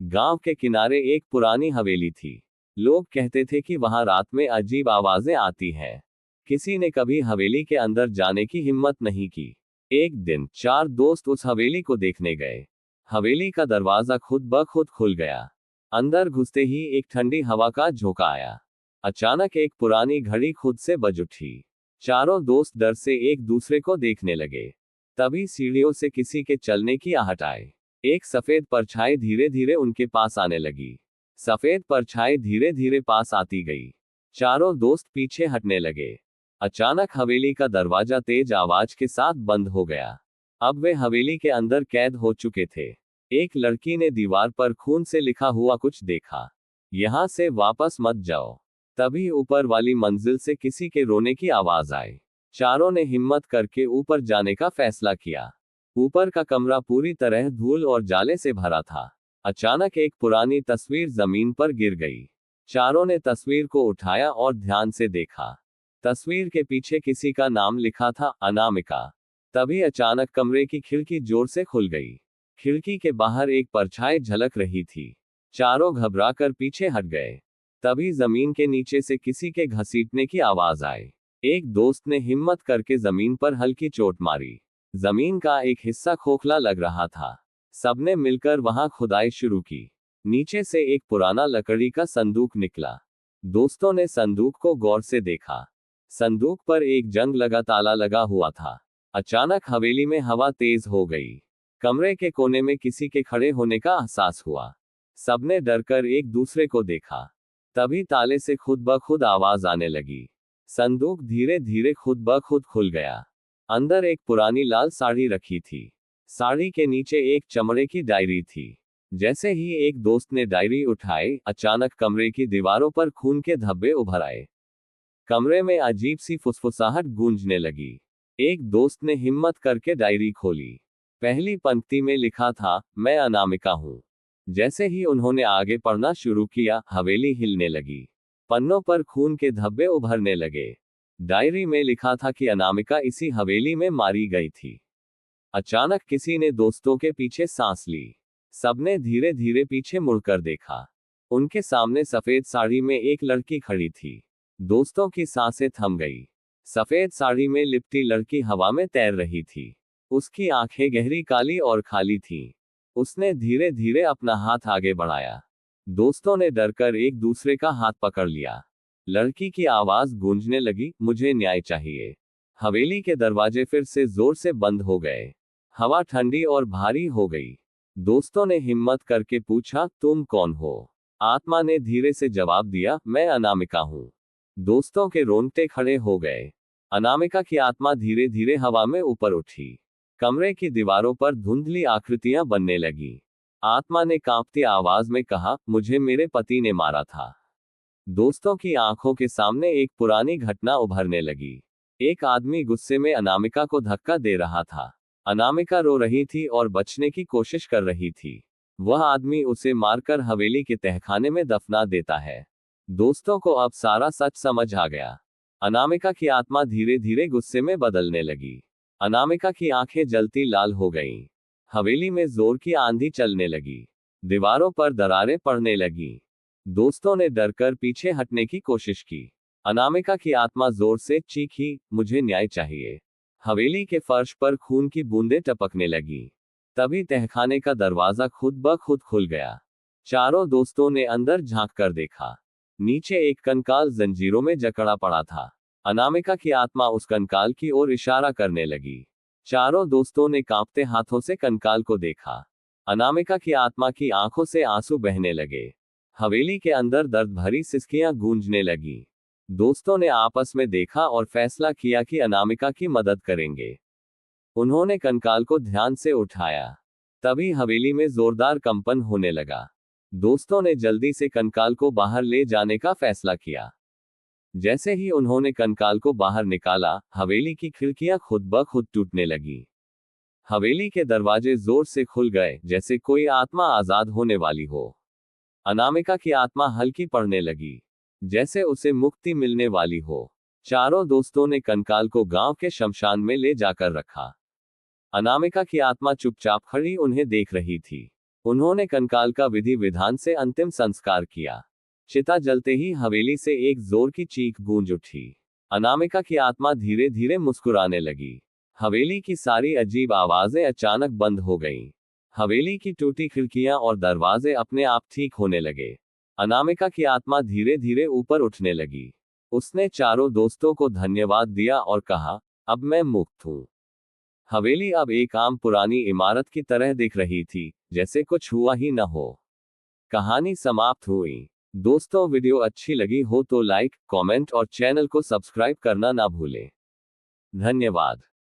गांव के किनारे एक पुरानी हवेली थी। लोग कहते थे कि वहां रात में अजीब आवाजें आती हैं। किसी ने कभी हवेली के अंदर जाने की हिम्मत नहीं की। एक दिन चार दोस्त उस हवेली को देखने गए। हवेली का दरवाजा खुद ब खुद खुल गया। अंदर घुसते ही एक ठंडी हवा का झोंका आया। अचानक एक पुरानी घड़ी खुद से बज उठी। चारों दोस्त डर से एक दूसरे को देखने लगे। तभी सीढ़ियों से किसी के चलने की आहट आई। एक सफेद परछाई धीरे धीरे उनके पास आने लगी। सफेद परछाई धीरे धीरे पास आती गई। चारों दोस्त पीछे हटने लगे। अचानक हवेली का दरवाजा तेज आवाज के साथ बंद हो गया। अब वे हवेली के अंदर कैद हो चुके थे। एक लड़की ने दीवार पर खून से लिखा हुआ कुछ देखा। यहां से वापस मत जाओ। तभी ऊपर वाली मंजिल से किसी के रोने की आवाज आई। चारों ने हिम्मत करके ऊपर जाने का फैसला किया। ऊपर का कमरा पूरी तरह धूल और जाले से भरा था। अचानक एक पुरानी तस्वीर जमीन पर गिर गई। चारों ने तस्वीर को उठाया और ध्यान से देखा। तस्वीर के पीछे किसी का नाम लिखा था, अनामिका। तभी अचानक कमरे की खिड़की जोर से खुल गई। खिड़की के बाहर एक परछाई झलक रही थी। चारों घबराकर पीछे हट गए। तभी जमीन के नीचे से किसी के घसीटने की आवाज आई। एक दोस्त ने हिम्मत करके जमीन पर हल्की चोट मारी। जमीन का एक हिस्सा खोखला लग रहा था। सबने मिलकर वहां खुदाई शुरू की। नीचे से एक पुराना लकड़ी का संदूक निकला। दोस्तों ने संदूक को गौर से देखा। संदूक पर एक जंग लगा ताला लगा हुआ था। अचानक हवेली में हवा तेज हो गई। कमरे के कोने में किसी के खड़े होने का एहसास हुआ। सबने डरकर एक दूसरे को देखा। तभी ताले से खुद ब खुद आवाज आने लगी। संदूक धीरे धीरे खुद ब खुद खुल गया। अंदर एक पुरानी लाल साड़ी रखी थी। साड़ी के नीचे एक चमड़े की डायरी थी। जैसे ही एक दोस्त ने डायरी उठाई, अचानक कमरे की दीवारों पर खून के धब्बे उभर आए। कमरे में अजीब सी फुसफुसाहट गूंजने लगी। एक दोस्त ने हिम्मत करके डायरी खोली। पहली पंक्ति में लिखा था, मैं अनामिका हूं। जैसे ही उन्होंने आगे पढ़ना शुरू किया, हवेली हिलने लगी। पन्नों पर खून के धब्बे उभरने लगे। डायरी में लिखा था कि अनामिका इसी हवेली में मारी गई थी। अचानक किसी ने दोस्तों के पीछे सांस ली। सबने धीरे धीरे पीछे मुड़कर देखा। उनके सामने सफेद साड़ी में एक लड़की खड़ी थी। दोस्तों की सांसें थम गई। सफेद साड़ी में लिपटी लड़की हवा में तैर रही थी। उसकी आंखें गहरी काली और खाली थीं। उसने धीरे धीरे अपना हाथ आगे बढ़ाया। दोस्तों ने डरकर एक दूसरे का हाथ पकड़ लिया। लड़की की आवाज गूंजने लगी, मुझे न्याय चाहिए। हवेली के दरवाजे फिर से जोर से बंद हो गए। हवा ठंडी और भारी हो गई। दोस्तों ने हिम्मत करके पूछा, तुम कौन हो? आत्मा ने धीरे से जवाब दिया, मैं अनामिका हूं। दोस्तों के रोंगटे खड़े हो गए। अनामिका की आत्मा धीरे धीरे हवा में ऊपर उठी। कमरे की दीवारों पर धुंधली आकृतियां बनने लगी। आत्मा ने कांपती आवाज में कहा, मुझे मेरे पति ने मारा था। दोस्तों की आंखों के सामने एक पुरानी घटना उभरने लगी। एक आदमी गुस्से में अनामिका को धक्का दे रहा था। अनामिका रो रही थी और बचने की कोशिश कर रही थी। वह आदमी उसे मारकर हवेली के तहखाने में दफना देता है। दोस्तों को अब सारा सच समझ आ गया। अनामिका की आत्मा धीरे धीरे गुस्से में बदलने लगी। अनामिका की आंखें जलती लाल हो गईं। हवेली में जोर की आंधी चलने लगी। दीवारों पर दरारें पड़ने लगीं। दोस्तों ने डरकर पीछे हटने की कोशिश की। अनामिका की आत्मा जोर से चीखी, मुझे न्याय चाहिए। हवेली के फर्श पर खून की बूंदें टपकने लगी। तभी तहखाने का दरवाजा खुद ब खुद खुल गया। चारों दोस्तों ने अंदर झांक कर देखा। नीचे एक कंकाल जंजीरों में जकड़ा पड़ा था। अनामिका की आत्मा उस कंकाल की ओर इशारा करने लगी। चारों दोस्तों ने कांपते हाथों से कंकाल को देखा। अनामिका की आत्मा की आंखों से आंसू बहने लगे। हवेली के अंदर दर्द भरी सिसकियां गूंजने लगी। दोस्तों ने आपस में देखा और फैसला किया कि अनामिका की मदद करेंगे। उन्होंने कंकाल को ध्यान से उठाया। तभी हवेली में जोरदार कंपन होने लगा। दोस्तों ने जल्दी से कंकाल को बाहर ले जाने का फैसला किया। जैसे ही उन्होंने कंकाल को बाहर निकाला, हवेली की खिड़कियां खुद ब खुद टूटने लगी। हवेली के दरवाजे जोर से खुल गए, जैसे कोई आत्मा आजाद होने वाली हो। अनामिका की आत्मा हल्की पड़ने लगी, जैसे उसे मुक्ति मिलने वाली हो। चारों दोस्तों ने कंकाल को गांव के शमशान में ले जाकर रखा। अनामिका की आत्मा चुपचाप खड़ी उन्हें देख रही थी। उन्होंने कंकाल का विधि विधान से अंतिम संस्कार किया। चिता जलते ही हवेली से एक जोर की चीख गूंज उठी। अनामिका की आत्मा धीरे धीरे मुस्कुराने लगी। हवेली की सारी अजीब आवाजें अचानक बंद हो गईं। हवेली की टूटी खिड़कियां और दरवाजे अपने आप ठीक होने लगे। अनामिका की आत्मा धीरे धीरे ऊपर उठने लगी। उसने चारों दोस्तों को धन्यवाद दिया और कहा, अब मैं मुक्त हूं। हवेली अब एक आम पुरानी इमारत की तरह दिख रही थी, जैसे कुछ हुआ ही न हो। कहानी समाप्त हुई। दोस्तों, वीडियो अच्छी लगी हो तो लाइक, कमेंट और चैनल को सब्सक्राइब करना ना भूलें। धन्यवाद।